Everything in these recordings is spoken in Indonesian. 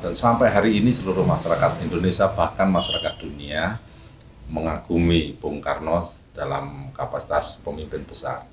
dan sampai hari ini seluruh masyarakat Indonesia bahkan masyarakat dunia mengagumi Bung Karno dalam kapasitas pemimpin besar.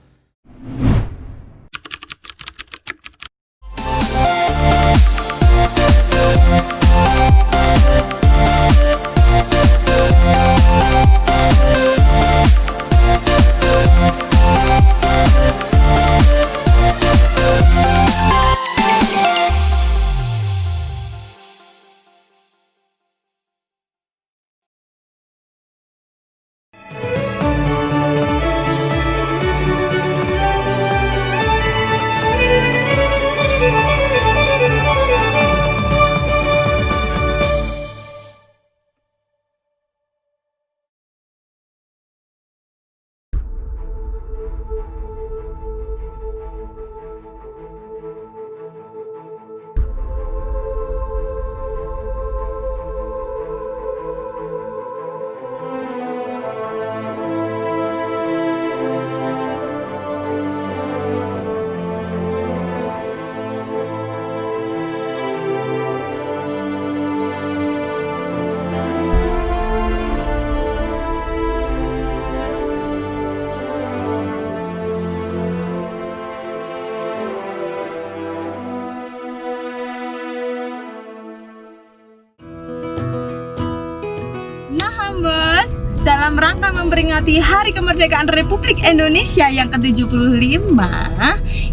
Ambes, dalam rangka memperingati Hari Kemerdekaan Republik Indonesia yang ke-75,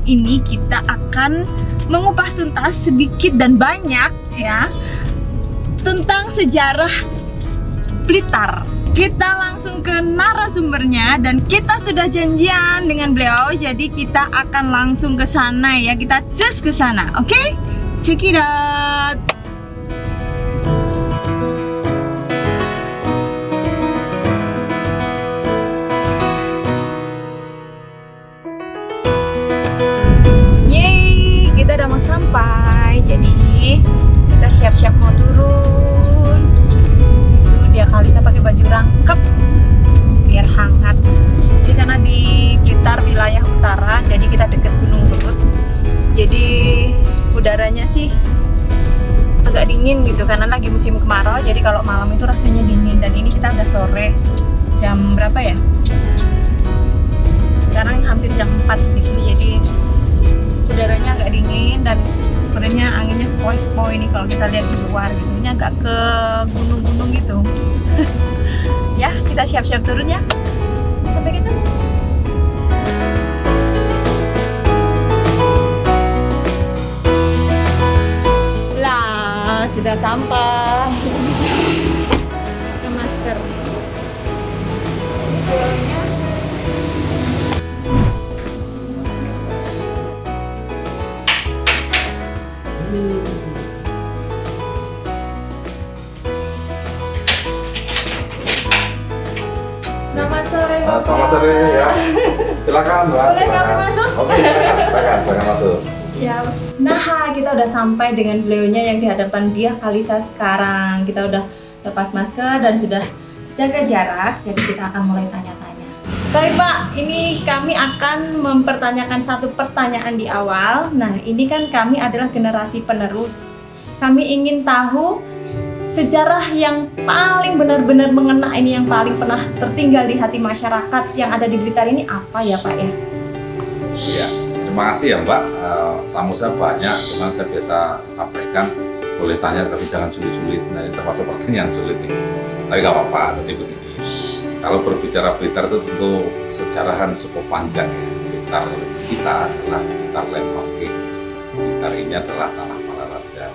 ini kita akan mengupas tuntas sedikit dan banyak ya tentang sejarah Blitar. Kita langsung ke narasumbernya dan kita sudah janjian dengan beliau, jadi kita akan langsung ke sana ya, kita cus ke sana, oke? Check it out. Udah mau sampai, jadi kita siap-siap mau turun. Itu dia Kalisa pakai baju rangkep biar hangat. Jadi karena di Blitar wilayah utara, jadi kita deket Gunung Leuweut. Jadi udaranya sih agak dingin gitu karena lagi musim kemarau. Jadi kalau malam itu rasanya dingin, dan ini kita udah sore, jam berapa ya? Sekarang hampir jam 4 gitu. Jadi udaranya agak dingin dan sebenarnya anginnya sepoi-sepoi ini kalau kita lihat di luar gitu. Ini agak ke gunung-gunung gitu. Ya, kita siap-siap turun ya. Sampai ketemu. Lah, sudah sampai. Pakai masker. Ini pulangnya Selamat sore, Bapak. Selamat sore ya. Silakan, Mbak. Boleh kami masuk? Oke, silakan masuk. Ya. Nah, kita udah sampai dengan beliaunya yang di hadapan dia Kalisa sekarang. Kita udah lepas masker dan sudah jaga jarak, jadi kita akan mulai tanya-tanya. Baik Pak, ini kami akan mempertanyakan satu pertanyaan di awal. Nah, ini kan kami adalah generasi penerus. Kami ingin tahu sejarah yang paling benar-benar mengena ini, yang paling pernah tertinggal di hati masyarakat yang ada di Blitar ini apa ya Pak ya? Iya, terima kasih ya Mbak. Tamu saya banyak, cuman saya biasa sampaikan boleh tanya tapi jangan sulit-sulit. Nah, ini termasuk pertanyaan sulit ini. Tapi nggak apa-apa, jadi begini. Kalau berbicara Blitar itu tentu sejarahan cukup panjang ya. Blitar kita adalah Blitar Land of Kings. Blitar ini adalah tanah para raja.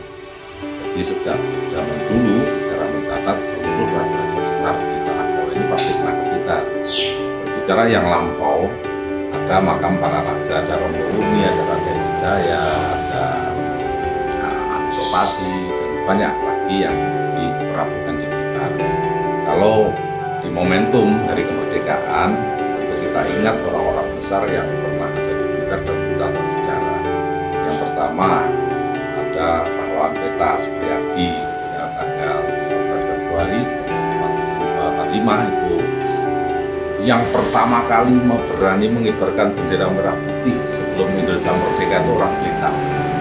Jadi sejak zaman dulu secara mencatat seluruh raja-raja besar di tanah Jawa ini pasti pernah ke Blitar. Berbicara yang lampau, ada makam para raja, ada Rombowuni, ada Raden Wijaya, ada Anusapati, dan banyak lagi yang diperhatikan di Blitar. Kalau di momentum Hari Kemerdekaan, tentu kita ingat orang-orang besar yang pernah ada di Blitar dan mencatat sejarah. Yang pertama ada pahlawan peta Supriyadi pada tanggal 14 Februari 1945 itu yang pertama kali berani mengibarkan bendera merah putih sebelum Indonesia merdeka itu orang Blitar,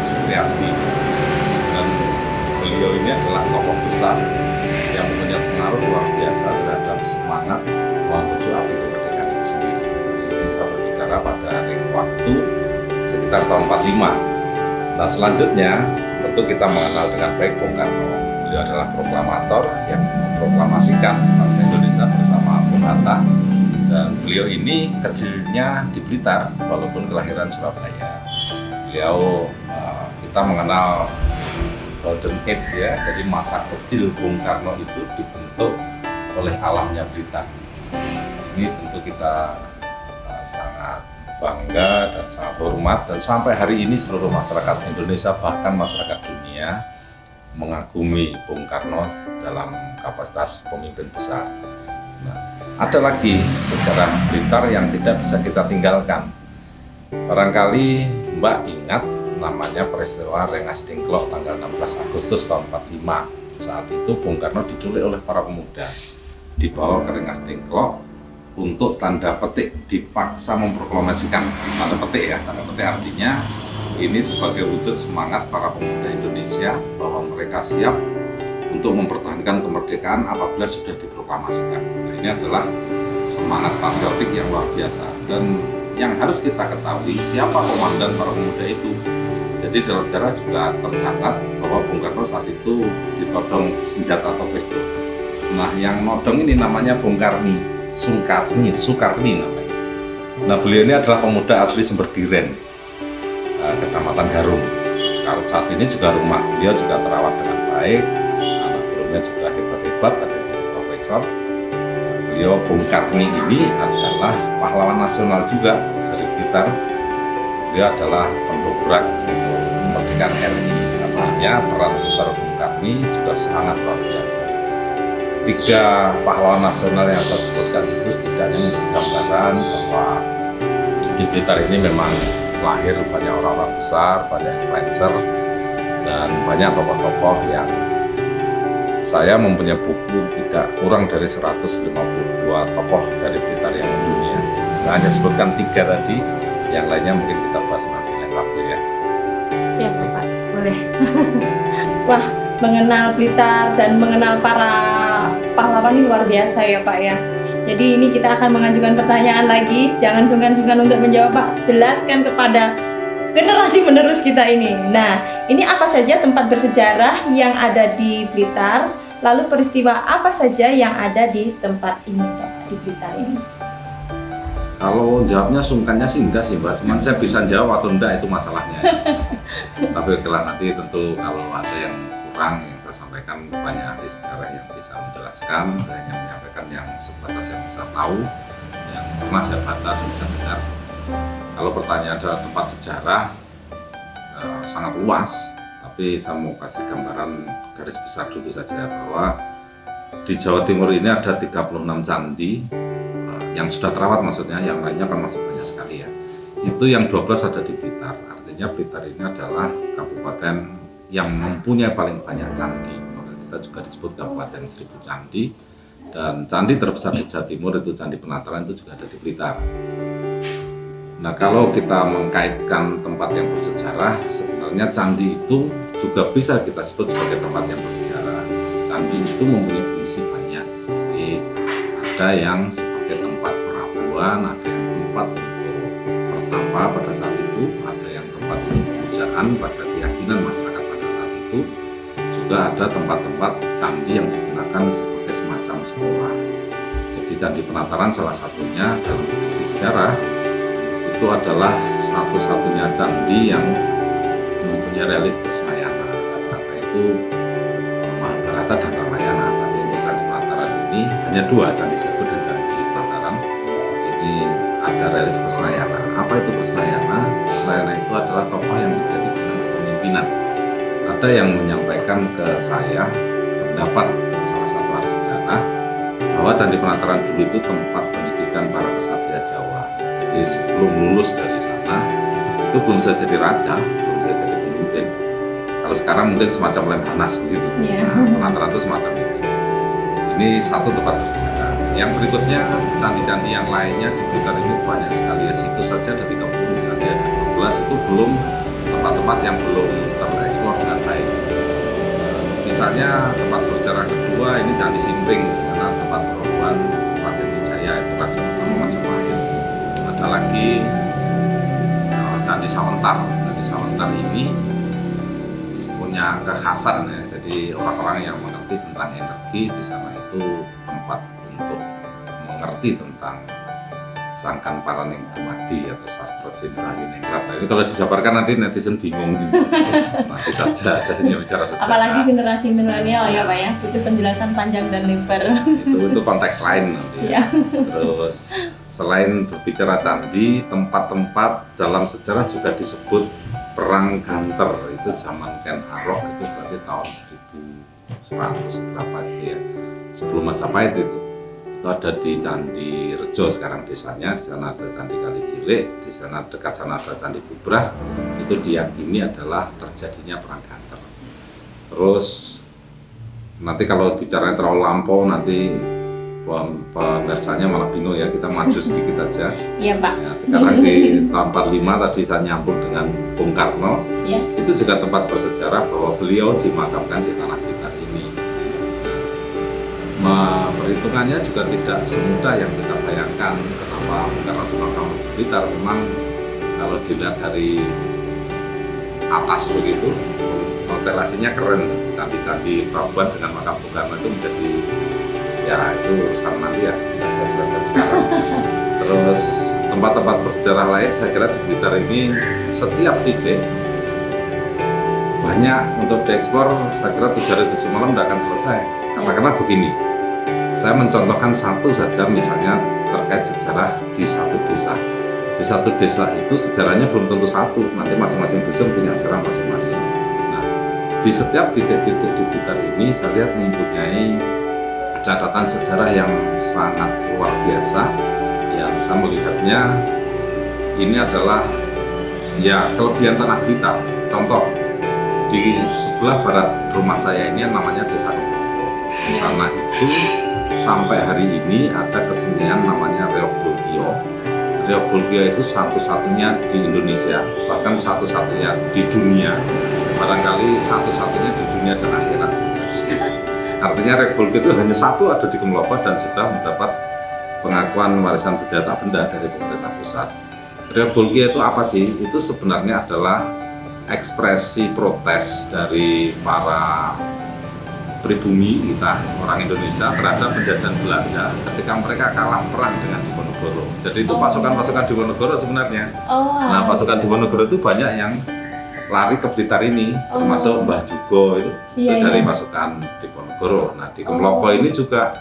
Supriyadi. Dan beliau besar yang punya pengaruh luar biasa terhadap semangat menuju api kemerdekaan itu sendiri. Ini saya berbicara pada waktu sekitar tahun 45. Nah selanjutnya tentu kita mengenal dengan baik Bung Karno. Beliau adalah proklamator yang memproklamasikan bangsa Indonesia bersama Bung Hatta. Dan beliau ini kecilnya di Blitar walaupun kelahiran Surabaya. Beliau kita mengenal Golden Age ya, jadi masa kecil Bung Karno itu dibentuk oleh alamnya Blitar. Ini tentu kita sangat bangga dan sangat hormat, dan sampai hari ini seluruh masyarakat Indonesia bahkan masyarakat dunia mengagumi Bung Karno dalam kapasitas pemimpin besar. Nah, ada lagi sejarah Blitar yang tidak bisa kita tinggalkan. Barangkali Mbak ingat namanya peristiwa Rengas Dengklok tanggal 16 Agustus tahun 45. Saat itu Bung Karno diculik oleh para pemuda, dibawa ke Rengas Dengklok untuk tanda petik dipaksa memproklamasikan. Tanda petik ya, tanda petik artinya ini sebagai wujud semangat para pemuda Indonesia bahwa mereka siap untuk mempertahankan kemerdekaan apabila sudah diproklamasikan. Nah, ini adalah semangat patriotik yang luar biasa, dan yang harus kita ketahui siapa komandan para pemuda itu. Jadi dalam sejarah juga tercatat bahwa Bung Karno saat itu ditodong senjata atau pistol. Nah yang nodong ini namanya Bung Karni, Sukarni namanya. Nah beliau ini adalah pemuda asli Sumber Diren, Kecamatan Garung. Sekarang saat ini juga rumah beliau juga terawat dengan baik, anak turunnya juga hebat-hebat, ada jadi profesor. Beliau Bung Karni ini adalah pahlawan nasional juga dari Blitar. Beliau adalah pendobrak untuk kemerdekaan RI. Namanya peran besar Bung Karni juga sangat luar biasa. 3 pahlawan nasional yang saya sebutkan itu setidaknya memberi gambaran bahwa di Blitar ini memang lahir banyak orang-orang besar, banyak influencer, dan banyak tokoh-tokoh yang saya mempunyai buku tidak kurang dari 152 tokoh dari Blitar yang dunia. Nah, hanya sebutkan 3 tadi, yang lainnya mungkin kita bahas nanti lain waktu ya. Siap Pak, boleh. Wah, mengenal Blitar dan mengenal para pahlawan ini luar biasa ya Pak ya. Jadi ini kita akan mengajukan pertanyaan lagi, jangan sungkan-sungkan untuk menjawab Pak. Jelaskan kepada generasi menerus kita ini. Nah, ini apa saja tempat bersejarah yang ada di Blitar? Lalu peristiwa apa saja yang ada di tempat ini Pak, di Blitar ini? Kalau jawabnya sungkannya sih enggak sih Mbak, cuman saya bisa jawab atau enggak itu masalahnya. Tapi kalau nanti tentu kalau ada yang kurang yang saya sampaikan, banyak ahli sejarah yang bisa menjelaskan. Saya hanya menyampaikan yang sebatas yang saya tahu, yang pernah saya baca dan saya dengar. Kalau pertanyaan adalah tempat sejarah sangat luas, tapi saya mau kasih gambaran garis besar dulu saja bahwa di Jawa Timur ini ada 36 candi yang sudah terawat, maksudnya yang lainnya kan masih banyak sekali ya. Itu yang 12 ada di Blitar. Artinya Blitar ini adalah kabupaten yang mempunyai paling banyak candi. Kita juga disebut Kabupaten Seribu Candi, dan candi terbesar di Jawa Timur itu Candi Penataran itu juga ada di Blitar. Nah kalau kita mengkaitkan tempat yang bersejarah, sebenarnya candi itu juga bisa kita sebut sebagai tempat yang bersejarah. Candi itu mempunyai fungsi banyak. Jadi ada yang sebagai tempat perabuan, ada yang tempat untuk pertapa pada saat itu, ada yang tempat untuk pemujaan pada keyakinan masyarakat pada saat itu. Juga ada tempat-tempat candi yang digunakan sebagai semacam sekolah. Jadi Candi Penataran salah satunya dalam sisi sejarah itu adalah satu-satunya candi yang mempunyai relief Krisnayana. Kata itu Mahabharata dan Ramayana. Tapi untuk Candi Penataran ini hanya 2, Candi Jago dan Candi Penataran. Ini ada relief Krisnayana. Apa itu Krisnayana? Krisnayana itu adalah tokoh yang identik dengan kepemimpinan. Ada yang menyampaikan ke saya pendapat salah satu ahli sejarah bahwa Candi Penataran dulu itu tempat pendidikan para kesatria Jawa. Jadi sebelum lulus dari sana itu belum bisa jadi raja, belum bisa jadi pemimpin. Kalau sekarang mungkin semacam Lemhanas begitu. Nah, Penataran itu semacam itu. Ini satu tempat bersejarah. Yang berikutnya candi-candi yang lainnya di Blitar ini banyak sekali ya. Situ saja ada 30 candi, ada 12 itu belum tempat-tempat yang belum tereksplor dengan baik. Bisa misalnya tempat bersejarah kedua ini Candi Simping, karena tempat perempuan Raden Wijaya itu kan pertama Majapahit. Ada lagi Candi Sawentar. Candi Sawentar ini punya kekhasan ya. Jadi orang-orang yang mengerti tentang energi di sana itu tempat untuk mengerti tentang Sangkan Paraning Dumadi atau Sastra Jenderal Ningrat. Nah, ini kalau disabarkan nanti netizen bingung gitu. Nanti saja saya hanya bicara sejarah. Apalagi generasi milenial ya Pak ya, itu penjelasan panjang dan lebar. Itu konteks lain nanti ya. Terus selain berbicara candi, tempat-tempat dalam sejarah juga disebut Perang Ganter. Itu zaman Ken Arok, itu berarti tahun 1100 berapa gitu ya, sebelum Majapahit itu ada di Candi Rejo sekarang desanya. Di sana ada Candi Kali Cilik, di sana dekat sana ada Candi Bubrah. Itu diyakini adalah terjadinya Perang Ganter. Terus nanti kalau bicaranya terlalu lampau nanti pemirsanya malah bingung ya, kita maju sedikit aja. Iya Pak. Ya, sekarang di tahun 45 tadi saya nyambung dengan Bung Karno. Ya. Itu juga tempat bersejarah bahwa beliau dimakamkan di tanah Blitar ini. Perhitungannya juga tidak semudah yang kita bayangkan. Kenapa? Karena dimakamkan di Blitar memang kalau dilihat dari atas begitu, konstelasinya keren. Candi-candi Prabuan dengan makam Bung Karno itu menjadi, ya itu urusan nanti ya, tidak saya jelaskan sekarang. Terus tempat-tempat bersejarah lain saya kira di Blitar ini setiap titik banyak untuk dieksplor. Saya kira 7 hari 7 malam tidak akan selesai. Karena begini, saya mencontohkan satu saja misalnya terkait sejarah di satu desa. Di satu desa itu sejarahnya belum tentu satu, nanti masing-masing dusun punya sejarah masing-masing. Nah, di setiap titik-titik di Blitar ini saya lihat mempunyai catatan sejarah yang sangat luar biasa. Yang saya melihatnya ini adalah ya kelebihan tanah Blitar. Contoh, di sebelah barat rumah saya ini namanya Desa Kemlopo. Di sana itu sampai hari ini ada kesenian namanya Reok Bulkio. Reok Bulkio itu satu-satunya di Indonesia, bahkan satu-satunya di dunia. Barangkali satu-satunya di dunia dan akhirat. Artinya Reok Bulkio itu hanya satu ada di Kemlopo dan sudah mendapat pengakuan warisan budaya tak benda dari pemerintah pusat. Reok Bulkio itu apa sih? Itu sebenarnya adalah ekspresi protes dari para pribumi kita, orang Indonesia terhadap penjajahan Belanda ketika mereka kalah perang dengan Diponegoro. Jadi itu pasukan-pasukan Diponegoro sebenarnya. Nah, pasukan Diponegoro itu banyak yang lari ke Blitar ini, termasuk Mbah Jugo itu dari pasukan Diponegoro. Nah, di Kemlopo ini juga,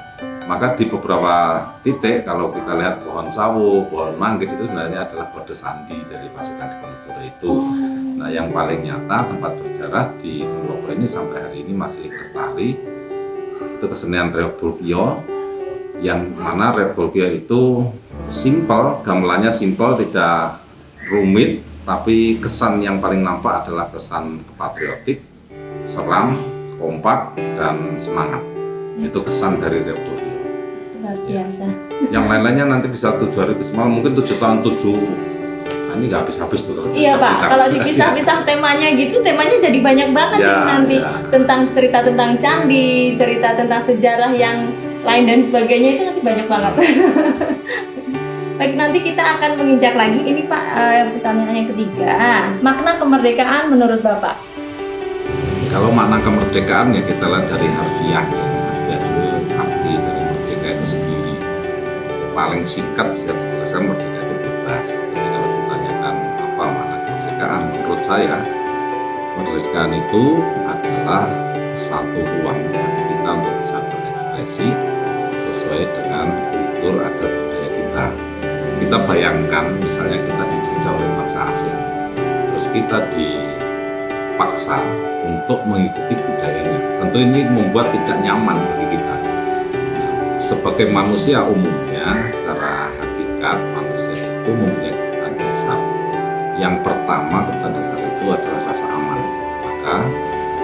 maka di beberapa titik kalau kita lihat pohon sawo, pohon manggis itu sebenarnya adalah kode sandi dari pasukan Diponegoro itu. Nah, yang paling nyata tempat bersejarah di Kemlopo ini sampai hari ini masih lestari. Itu kesenian Reok Bulkio, yang mana Reok Bulkio itu simpel, gamelannya simpel, tidak rumit, tapi kesan yang paling nampak adalah kesan patriotik, seram, kompak, dan semangat. Itu kesan dari Reok Bulkio. Luar biasa. Yang lain-lainnya nanti bisa 7 hari 7 malam, mungkin 7 tahun 7. Nah, ini nggak habis-habis tuh kalau Iya Pak, kalau dipisah-pisah temanya gitu, temanya jadi banyak banget nih nanti. Tentang cerita tentang candi, cerita tentang sejarah yang lain dan sebagainya, itu nanti banyak banget. Baik, nanti kita akan menginjak lagi. Ini Pak, pertanyaan yang ketiga, makna kemerdekaan menurut Bapak? Kalau makna kemerdekaan ya kita lihat dari harfiah. Harfiah dulu, arti dari merdeka itu sendiri. Paling singkat bisa dijelaskan merdeka itu bebas. Jadi kalau ditanyakan apa makna kemerdekaan, menurut saya kemerdekaan itu adalah satu ruang bagi kita untuk bisa berekspresi sesuai dengan kultur adat budaya kita. Kita bayangkan misalnya kita dijajah oleh bangsa asing, terus kita dipaksa untuk mengikuti budayanya. Tentu ini membuat tidak nyaman bagi kita. Sebagai manusia umumnya, secara hakikat manusia itu mempunyai kebutuhan dasar. Yang pertama kebutuhan dasar itu adalah rasa aman. Maka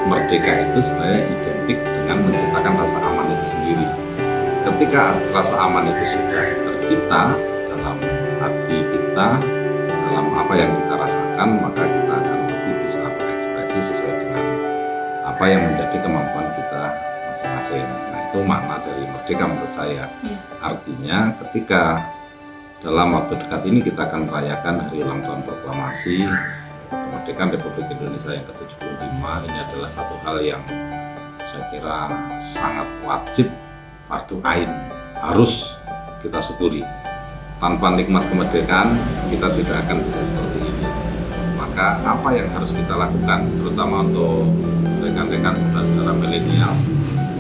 merdeka itu sebenarnya identik dengan menciptakan rasa aman itu sendiri. Ketika rasa aman itu sudah tercipta dalam hati kita, dalam apa yang kita rasakan, maka kita akan lebih bisa berekspresi sesuai dengan apa yang menjadi kemampuan kita masing-masing. Nah, itu makna dari merdeka menurut saya. Artinya ketika dalam waktu dekat ini kita akan merayakan hari ulang tahun proklamasi kemerdekaan Republik Indonesia yang ke-75. Ini adalah satu hal yang saya kira sangat wajib, fardu ain, harus kita syukuri. Tanpa nikmat kemerdekaan kita tidak akan bisa seperti ini. Maka apa yang harus kita lakukan, terutama untuk rekan-rekan saudara-saudara milenial?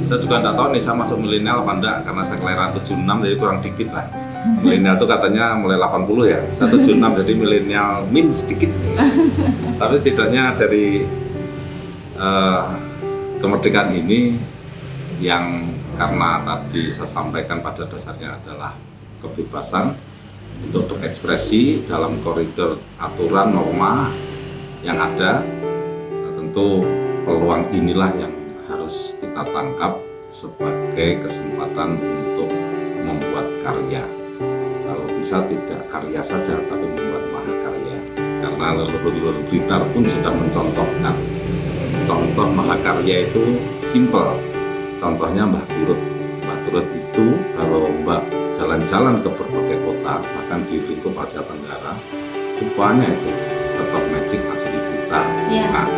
Saya juga tidak tahu nih saya masuk milenial apa enggak, karena saya kelahiran 76 jadi kurang dikit lah. Milenial itu katanya mulai 80 ya, saya 76 jadi milenial min sedikit. Tapi setidaknya dari kemerdekaan ini yang karena tadi saya sampaikan pada dasarnya adalah kebebasan untuk berekspresi dalam koridor aturan norma yang ada. Nah, tentu peluang inilah yang harus kita tangkap sebagai kesempatan untuk membuat karya. Kalau bisa tidak karya saja tapi membuat mahakarya, karena leluhur Blitar pun sudah mencontohkan. Contoh mahakarya itu simple, contohnya Mbah Turut. Mbah Turut itu kalau Mbak jalan-jalan ke berbagai kota, bahkan di lingkup Asia Tenggara, rupanya itu tetap magic asli Blitar. Nah,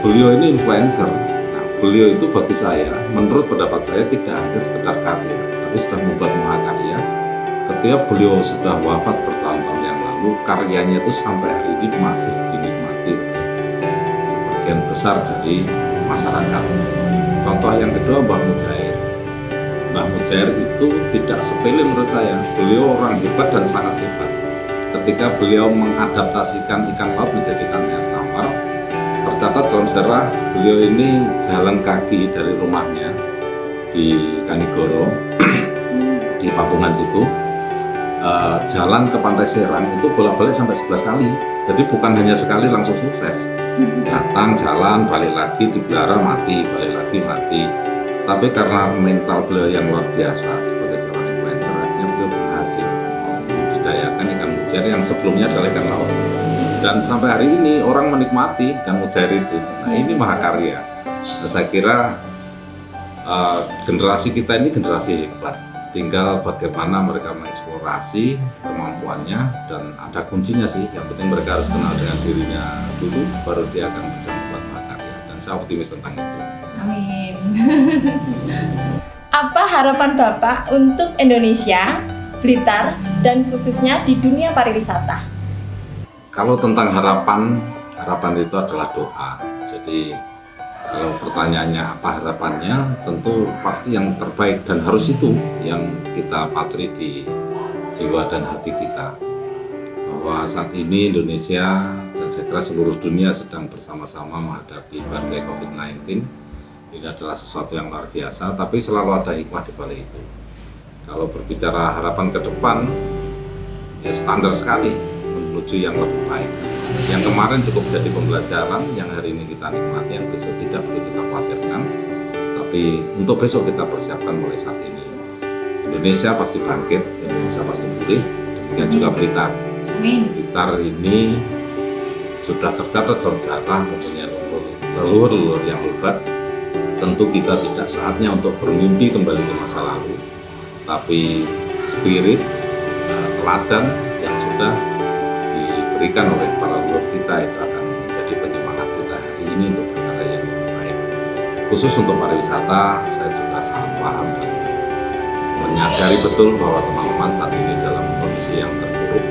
beliau ini influencer. Nah, beliau itu bagi saya, menurut pendapat saya tidak hanya sekedar karya, tapi sudah membuat mahakarya. Ketika beliau sudah wafat bertahun-tahun yang lalu, karyanya itu sampai hari ini masih dinikmati sebagian besar dari masyarakat. Contoh yang kedua, Mbah Mujair. Mbah Mujair itu tidak sepele menurut saya. Beliau orang hebat dan sangat hebat. Ketika beliau mengadaptasikan ikan laut menjadi ikan air tawar, tercatat dalam sejarah beliau ini jalan kaki dari rumahnya di Kanigoro di Papungan situ, jalan ke Pantai Serang itu bolak-balik sampai 11 kali. Jadi bukan hanya sekali langsung sukses. Datang, jalan, balik lagi, dipelihara, mati, balik lagi, mati. Tapi karena mental beliau yang luar biasa sebagai seorang influencer, akhirnya beliau berhasil membudidayakan ikan mujair yang sebelumnya adalah ikan laut. Dan sampai hari ini orang menikmati ikan mujair itu. Nah, ini mahakarya. Nah, saya kira generasi kita ini generasi hebat. Tinggal bagaimana mereka mengeksplorasi kemampuannya, dan ada kuncinya sih. Yang penting mereka harus kenal dengan dirinya dulu, baru dia akan bisa membuat mahakarya. Dan saya optimis tentang itu. Amin. Apa harapan Bapak untuk Indonesia, Blitar, dan khususnya di dunia pariwisata? Kalau tentang harapan itu adalah doa. Jadi kalau pertanyaannya apa harapannya, tentu pasti yang terbaik dan harus itu yang kita patri di jiwa dan hati kita. Bahwa saat ini Indonesia dan saya kira seluruh dunia sedang bersama-sama menghadapi badai COVID-19. Ini adalah sesuatu yang luar biasa, tapi selalu ada hikmah di balik itu. Kalau berbicara harapan ke depan, ya standar sekali menuju yang lebih baik. Yang kemarin cukup jadi pembelajaran, yang hari ini kita nikmati, yang besok tidak perlu kita khawatirkan. Tapi untuk besok kita persiapkan mulai saat ini. Indonesia pasti bangkit, Indonesia pasti pulih, demikian juga Blitar. Blitar ini sudah tercatat dalam sejarah mempunyai leluhur yang hebat. Tentu kita tidak saatnya untuk bermimpi kembali ke masa lalu, tapi spirit, teladan yang sudah diberikan oleh para leluhur kita itu akan menjadi penyemangat kita hari ini untuk berkarya yang lebih baik. Khusus untuk pariwisata, saya juga sangat paham dan menyadari betul bahwa teman-teman saat ini dalam kondisi yang terpuruk.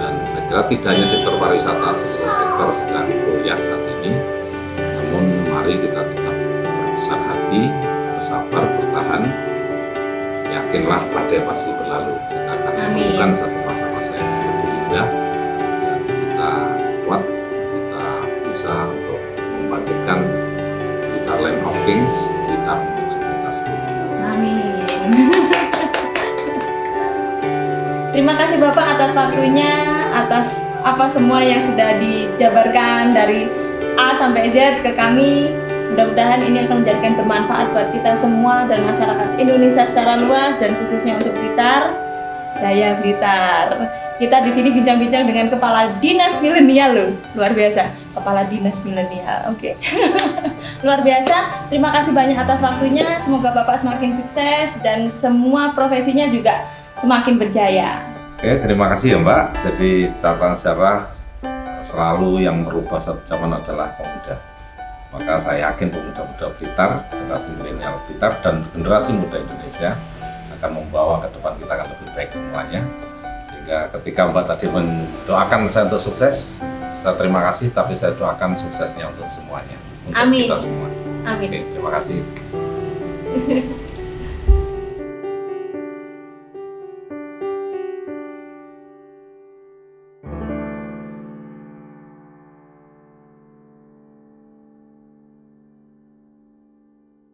Dan saya kira tidak hanya sektor pariwisata, seluruh sektor sedang goyah saat ini. Namun mari kita tetap berbesar hati, bersabar, bertahan. Yakinlah badai pasti berlalu. Kita akan menemukan satu masa-masa yang lebih indah. Kuat, kita bisa untuk membangkitkan Blitar Land of Kings, Blitar menuju pentas dunia. Amin. Terima kasih Bapak atas waktunya, atas apa semua yang sudah dijabarkan dari A sampai Z ke kami. Mudah-mudahan ini akan menjadikan bermanfaat buat kita semua dan masyarakat Indonesia secara luas, dan khususnya untuk Blitar. Jaya Blitar. Kita di sini bincang-bincang dengan Kepala Dinas Milenial loh, luar biasa. Kepala Dinas Milenial, oke. Luar biasa. Terima kasih banyak atas waktunya. Semoga Bapak semakin sukses dan semua profesinya juga semakin berjaya. Oke, terima kasih ya Mbak. Jadi catatan sejarah selalu yang merubah satu zaman adalah pemuda. Maka saya yakin pemuda-pemuda Blitar, generasi milenial Blitar dan generasi muda Indonesia akan membawa ke depan kita akan lebih baik semuanya. Sehingga ketika Mbak tadi mendoakan saya untuk sukses, saya terima kasih, tapi saya doakan suksesnya untuk semuanya, untuk Amin. kita semua. Amin. Oke, terima kasih.